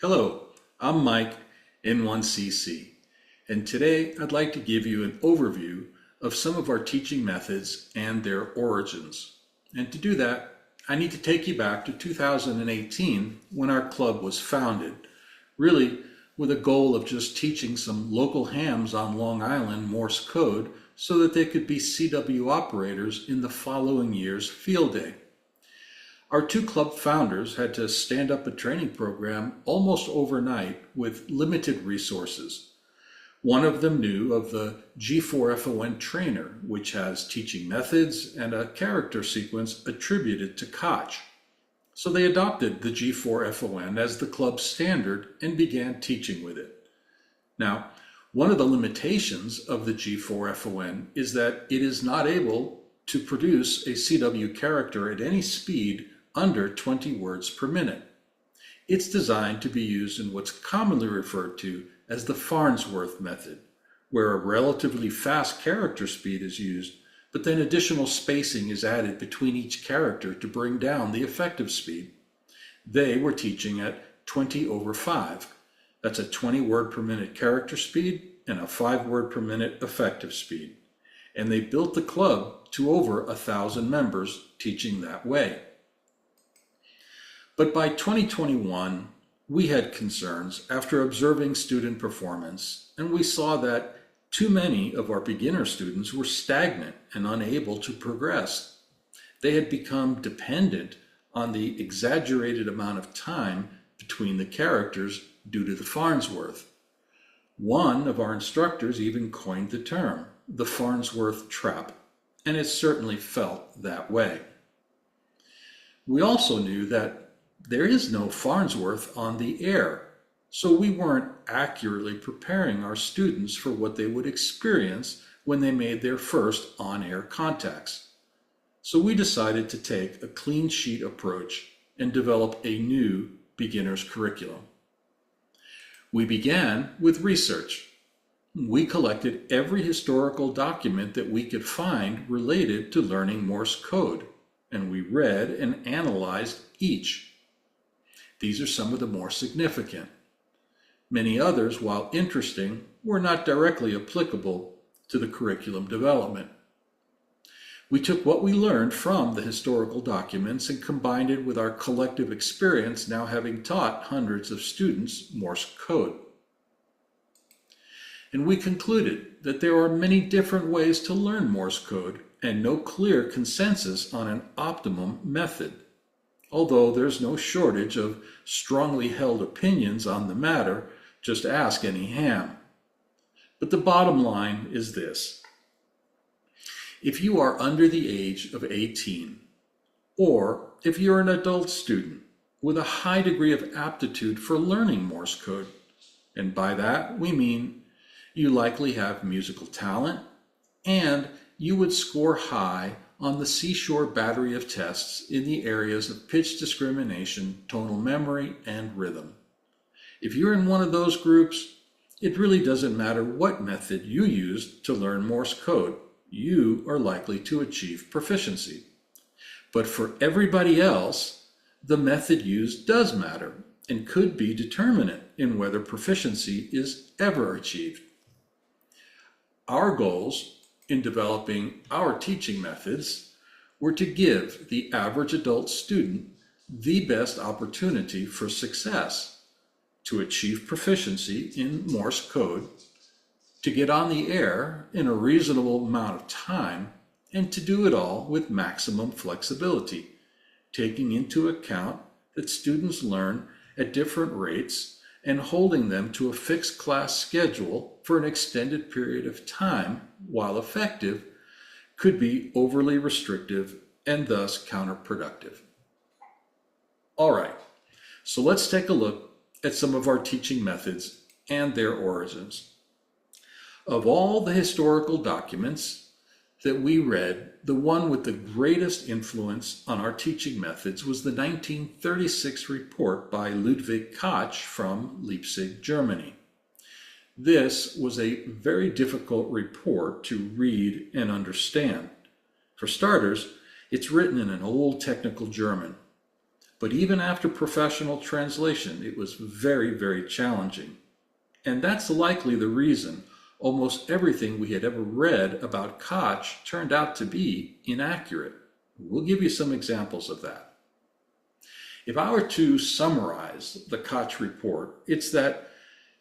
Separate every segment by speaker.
Speaker 1: Hello, I'm Mike, N1CC, and today I'd like to give you an overview of some of our teaching methods and their origins. And to do that, I need to take you back to 2018 when our club was founded, really with a goal of just teaching some local hams on Long Island Morse code so that they could be CW operators in the following year's field day. Our two club founders had to stand up a training program almost overnight with limited resources. One of them knew of the G4FON trainer, which has teaching methods and a character sequence attributed to Koch. So they adopted the G4FON as the club standard and began teaching with it. Now, one of the limitations of the G4FON is that it is not able to produce a CW character at any speed under 20 words per minute. It's designed to be used in what's commonly referred to as the Farnsworth method, where a relatively fast character speed is used, but then additional spacing is added between each character to bring down the effective speed. They were teaching at 20 over 5. That's a 20 word per minute character speed and a 5 word per minute effective speed. And they built the club to over 1,000 members teaching that way. But by 2021, we had concerns after observing student performance, and we saw that too many of our beginner students were stagnant and unable to progress. They had become dependent on the exaggerated amount of time between the characters due to the Farnsworth. One of our instructors even coined the term, the Farnsworth trap, and it certainly felt that way. We also knew that there is no Farnsworth on the air, so we weren't accurately preparing our students for what they would experience when they made their first on-air contacts. So we decided to take a clean sheet approach and develop a new beginner's curriculum. We began with research. We collected every historical document that we could find related to learning Morse code, and we read and analyzed each. These are some of the more significant. Many others, while interesting, were not directly applicable to the curriculum development. We took what we learned from the historical documents and combined it with our collective experience now having taught hundreds of students Morse code. And we concluded that there are many different ways to learn Morse code and no clear consensus on an optimum method. Although there's no shortage of strongly held opinions on the matter, just ask any ham. But the bottom line is this. If you are under the age of 18, or if you're an adult student with a high degree of aptitude for learning Morse code, and by that we mean you likely have musical talent, and you would score high on the Seashore battery of tests in the areas of pitch discrimination, tonal memory, and rhythm. If you're in one of those groups, it really doesn't matter what method you use to learn Morse code, you are likely to achieve proficiency. But for everybody else, the method used does matter and could be determinant in whether proficiency is ever achieved. Our goals in developing our teaching methods were to give the average adult student the best opportunity for success, to achieve proficiency in Morse code, to get on the air in a reasonable amount of time, and to do it all with maximum flexibility, taking into account that students learn at different rates and holding them to a fixed class schedule for an extended period of time, while effective, could be overly restrictive and thus counterproductive. All right, so let's take a look at some of our teaching methods and their origins. Of all the historical documents that we read, the one with the greatest influence on our teaching methods was the 1936 report by Ludwig Koch from Leipzig, Germany. This was a very difficult report to read and understand. For starters, it's written in an old technical German. But even after professional translation, it was very, very challenging. And that's likely the reason almost everything we had ever read about Koch turned out to be inaccurate. We'll give you some examples of that. If I were to summarize the Koch report, it's that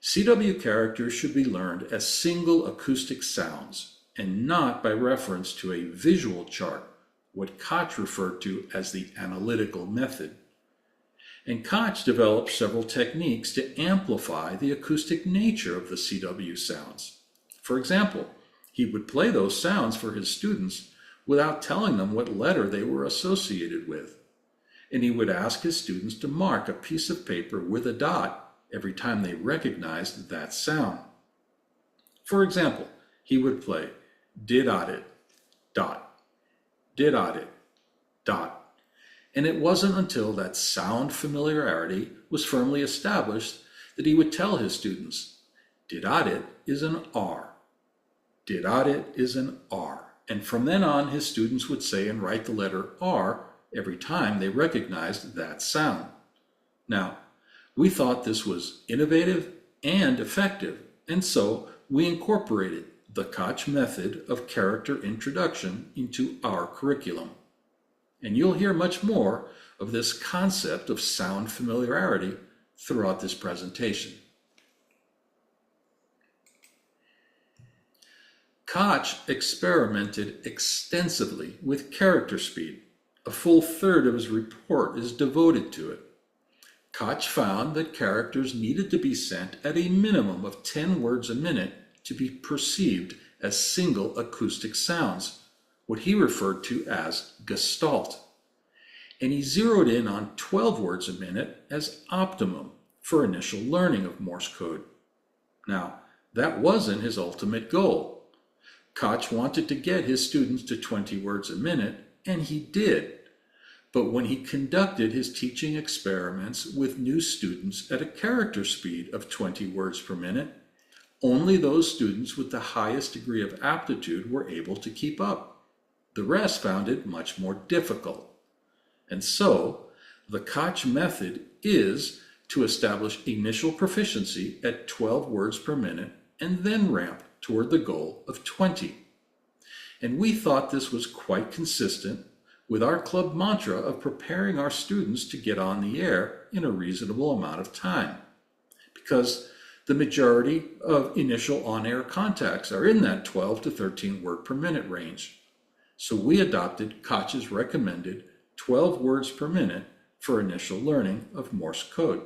Speaker 1: CW characters should be learned as single acoustic sounds and not by reference to a visual chart, what Koch referred to as the analytical method. And Koch developed several techniques to amplify the acoustic nature of the CW sounds. For example, he would play those sounds for his students without telling them what letter they were associated with. And he would ask his students to mark a piece of paper with a dot every time they recognized that sound. For example, he would play did-audit, dot, did-audit, dot. And it wasn't until that sound familiarity was firmly established that he would tell his students, did-audit is an R. Did-audit is an R. And from then on, his students would say and write the letter R every time they recognized that sound. Now, we thought this was innovative and effective, and so we incorporated the Koch method of character introduction into our curriculum. And you'll hear much more of this concept of sound familiarity throughout this presentation. Koch experimented extensively with character speed. A full third of his report is devoted to it. Koch found that characters needed to be sent at a minimum of 10 words a minute to be perceived as single acoustic sounds, what he referred to as gestalt. And he zeroed in on 12 words a minute as optimum for initial learning of Morse code. Now, that wasn't his ultimate goal. Koch wanted to get his students to 20 words a minute, and he did. But when he conducted his teaching experiments with new students at a character speed of 20 words per minute, only those students with the highest degree of aptitude were able to keep up. The rest found it much more difficult. And so, the Koch method is to establish initial proficiency at 12 words per minute and then ramp toward the goal of 20. And we thought this was quite consistent with our club mantra of preparing our students to get on the air in a reasonable amount of time, because the majority of initial on-air contacts are in that 12 to 13 word per minute range. So we adopted Koch's recommended 12 words per minute for initial learning of Morse code.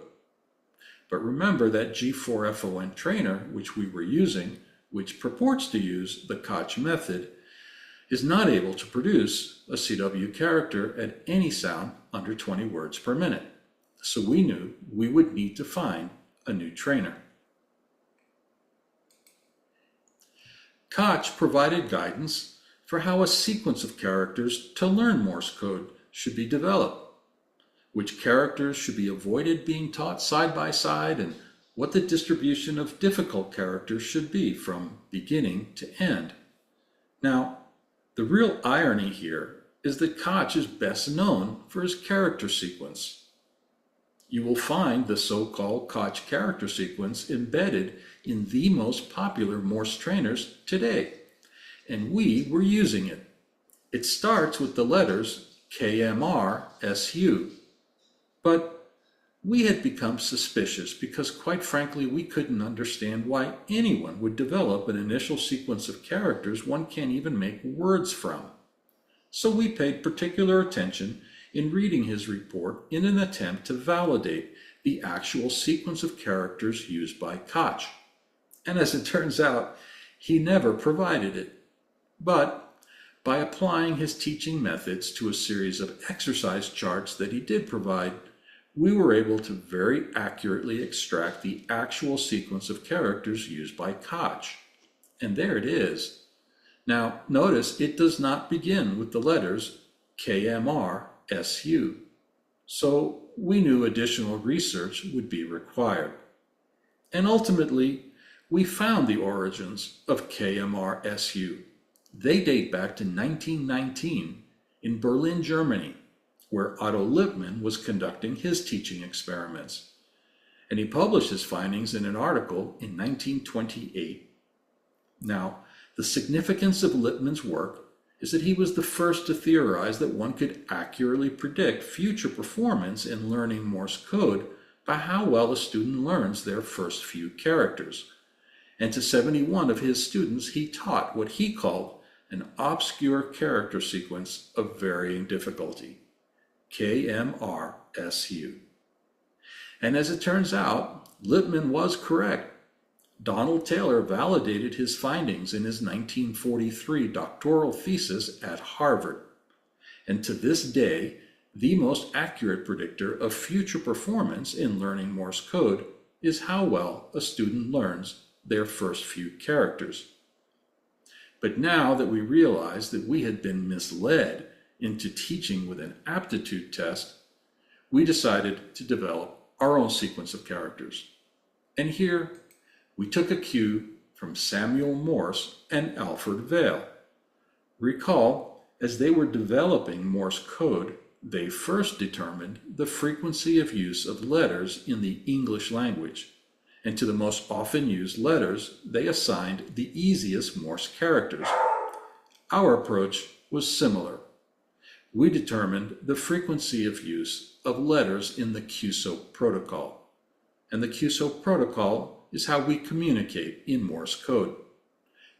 Speaker 1: But remember that G4FON trainer, which we were using, which purports to use the Koch method, is not able to produce a CW character at any sound under 20 words per minute. So we knew we would need to find a new trainer. Koch provided guidance for how a sequence of characters to learn Morse code should be developed, which characters should be avoided being taught side by side, and what the distribution of difficult characters should be from beginning to end. Now, the real irony here is that Koch is best known for his character sequence. You will find the so-called Koch character sequence embedded in the most popular Morse trainers today, and we were using it. It starts with the letters KMR SU, but we had become suspicious because, quite frankly, we couldn't understand why anyone would develop an initial sequence of characters one can't even make words from. So we paid particular attention in reading his report in an attempt to validate the actual sequence of characters used by Koch. And as it turns out, he never provided it. But by applying his teaching methods to a series of exercise charts that he did provide, we were able to very accurately extract the actual sequence of characters used by Koch. And there it is. Now, notice it does not begin with the letters KMR SU. So we knew additional research would be required. And ultimately, we found the origins of KMR SU. They date back to 1919 in Berlin, Germany, where Otto Lippmann was conducting his teaching experiments. And he published his findings in an article in 1928. Now, the significance of Lippmann's work is that he was the first to theorize that one could accurately predict future performance in learning Morse code by how well a student learns their first few characters. And to 71 of his students, he taught what he called an obscure character sequence of varying difficulty, KMRSU. And as it turns out, Lippmann was correct. Donald Taylor validated his findings in his 1943 doctoral thesis at Harvard. And to this day, the most accurate predictor of future performance in learning Morse code is how well a student learns their first few characters. But now that we realize that we had been misled into teaching with an aptitude test, we decided to develop our own sequence of characters. And here, we took a cue from Samuel Morse and Alfred Vail. Recall, as they were developing Morse code, they first determined the frequency of use of letters in the English language, and to the most often used letters, they assigned the easiest Morse characters. Our approach was similar. We determined the frequency of use of letters in the QSO protocol, and the QSO protocol is how we communicate in Morse code.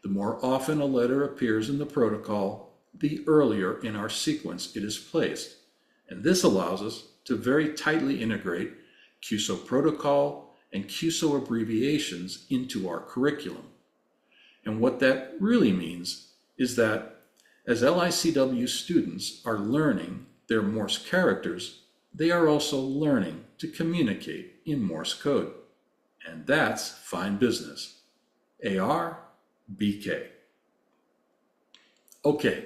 Speaker 1: The more often a letter appears in the protocol, the earlier in our sequence it is placed, and this allows us to very tightly integrate QSO protocol and QSO abbreviations into our curriculum. And what that really means is that as LICW students are learning their Morse characters, they are also learning to communicate in Morse code. And that's fine business. AR, BK. Okay.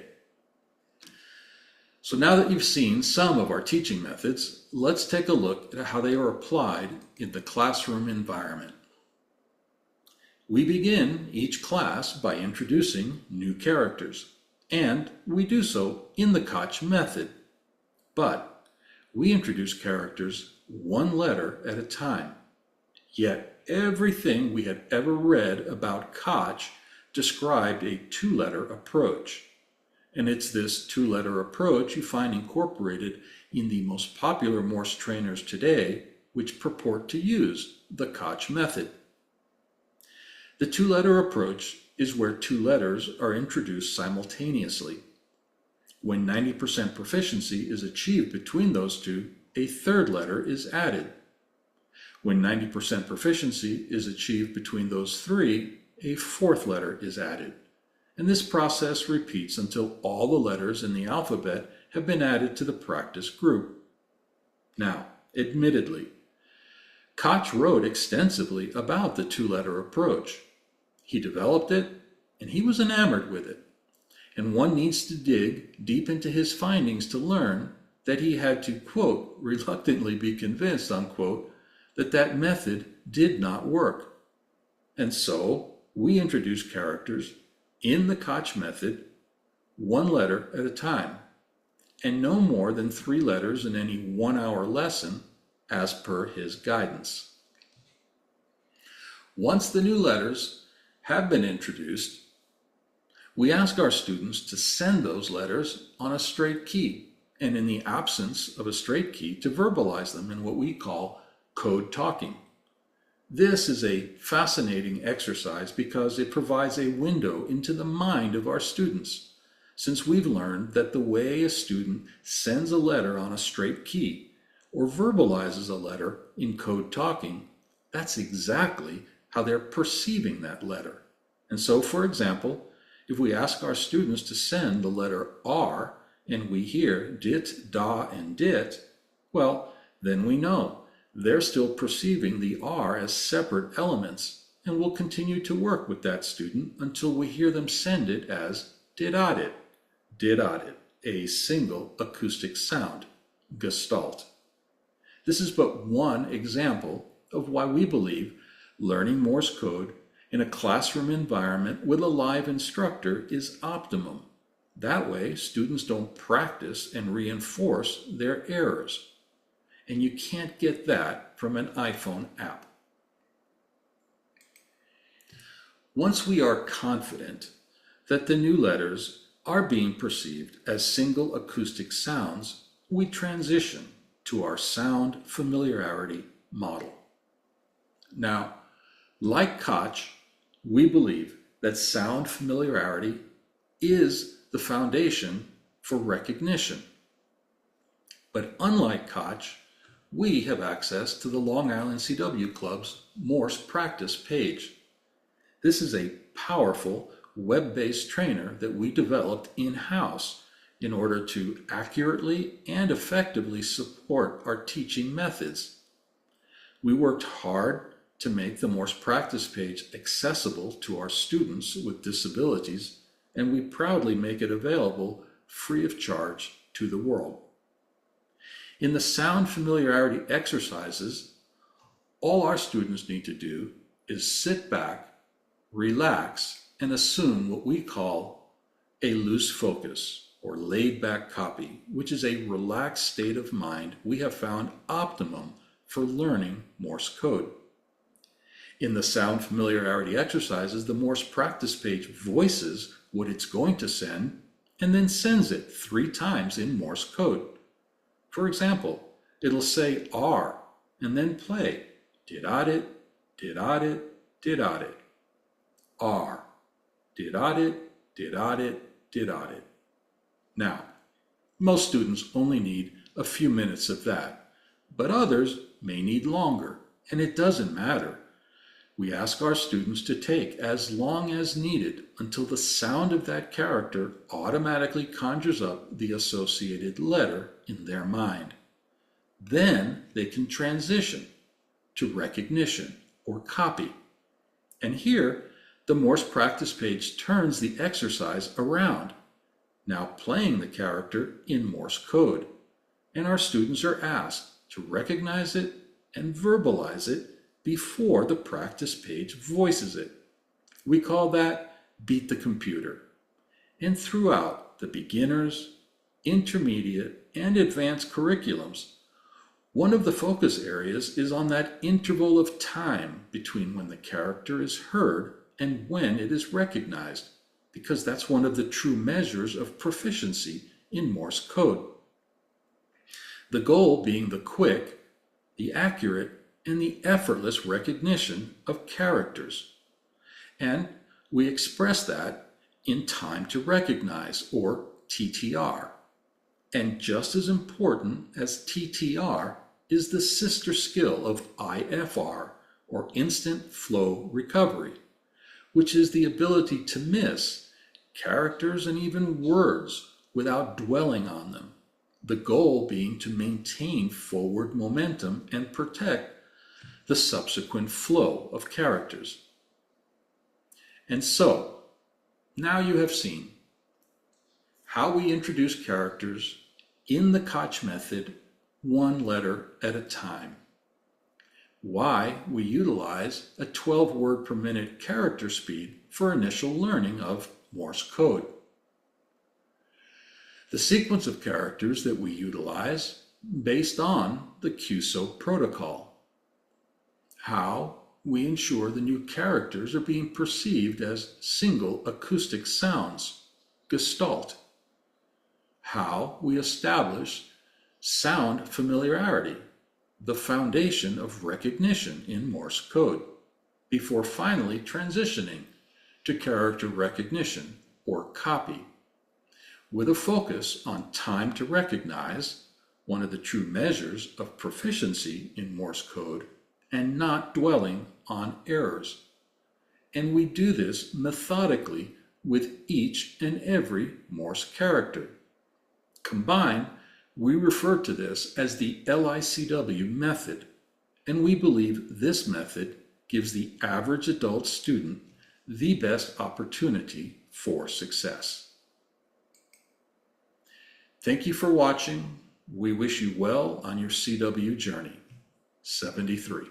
Speaker 1: So now that you've seen some of our teaching methods, let's take a look at how they are applied in the classroom environment. We begin each class by introducing new characters, and we do so in the Koch method. But we introduce characters one letter at a time. Yet everything we had ever read about Koch described a two-letter approach. And it's this two-letter approach you find incorporated in the most popular Morse trainers today, which purport to use the Koch method. The two-letter approach is where two letters are introduced simultaneously. When 90% proficiency is achieved between those two, a third letter is added. When 90% proficiency is achieved between those three, a fourth letter is added. And this process repeats until all the letters in the alphabet have been added to the practice group. Now, admittedly, Koch wrote extensively about the two-letter approach. He developed it, and he was enamored with it. And one needs to dig deep into his findings to learn that he had to, quote, reluctantly be convinced, unquote, that method did not work. And so we introduce characters in the Koch method one letter at a time, and no more than 3 letters in any 1-hour lesson as per his guidance. Once the new letters have been introduced, we ask our students to send those letters on a straight key, and in the absence of a straight key, to verbalize them in what we call code talking. This is a fascinating exercise because it provides a window into the mind of our students, since we've learned that the way a student sends a letter on a straight key or verbalizes a letter in code talking, that's exactly how they're perceiving that letter. And so, for example, if we ask our students to send the letter R and we hear dit, da, and dit, well, then we know they're still perceiving the R as separate elements, and we'll continue to work with that student until we hear them send it as did-audit, a single acoustic sound, gestalt. This is but one example of why we believe learning Morse code in a classroom environment with a live instructor is optimum. That way, students don't practice and reinforce their errors. And you can't get that from an iPhone app. Once we are confident that the new letters are being perceived as single acoustic sounds, we transition to our sound familiarity model. Now, like Koch, we believe that sound familiarity is the foundation for recognition. But unlike Koch, we have access to the Long Island CW Club's Morse practice page. This is a powerful web-based trainer that we developed in-house in order to accurately and effectively support our teaching methods. We worked hard to make the Morse practice page accessible to our students with disabilities, and we proudly make it available free of charge to the world. In the sound familiarity exercises, all our students need to do is sit back, relax, and assume what we call a loose focus or laid-back copy, which is a relaxed state of mind we have found optimum for learning Morse code. In the sound familiarity exercises, the Morse practice page voices what it's going to send and then sends it 3 times in Morse code. For example, it'll say R and then play did-a-dit, did-a-dit, did-a-dit. R, did-a-dit, did-a-dit, did-a-dit. Now, most students only need a few minutes of that, but others may need longer, and it doesn't matter. We ask our students to take as long as needed until the sound of that character automatically conjures up the associated letter in their mind. Then they can transition to recognition or copy. And here, the Morse practice page turns the exercise around, now playing the character in Morse code. And our students are asked to recognize it and verbalize it before the practice page voices it. We call that beat the computer. And throughout the beginners, intermediate, and advanced curriculums, one of the focus areas is on that interval of time between when the character is heard and when it is recognized, because that's one of the true measures of proficiency in Morse code. The goal being the quick, the accurate, and the effortless recognition of characters. And we express that in time to recognize, or TTR. And just as important as TTR is the sister skill of IFR, or instant flow recovery, which is the ability to miss characters and even words without dwelling on them. The goal being to maintain forward momentum and protect the subsequent flow of characters. And so, now you have seen how we introduce characters in the Koch method, one letter at a time. Why we utilize a 12-word per minute character speed for initial learning of Morse code. The sequence of characters that we utilize based on the QSO protocol. How we ensure the new characters are being perceived as single acoustic sounds, Gestalt. How we establish sound familiarity, the foundation of recognition in Morse code, before finally transitioning to character recognition or copy, with a focus on time to recognize, one of the true measures of proficiency in Morse code, and not dwelling on errors. And we do this methodically with each and every Morse character. Combined, we refer to this as the LICW method, and we believe this method gives the average adult student the best opportunity for success. Thank you for watching. We wish you well on your CW journey. 73.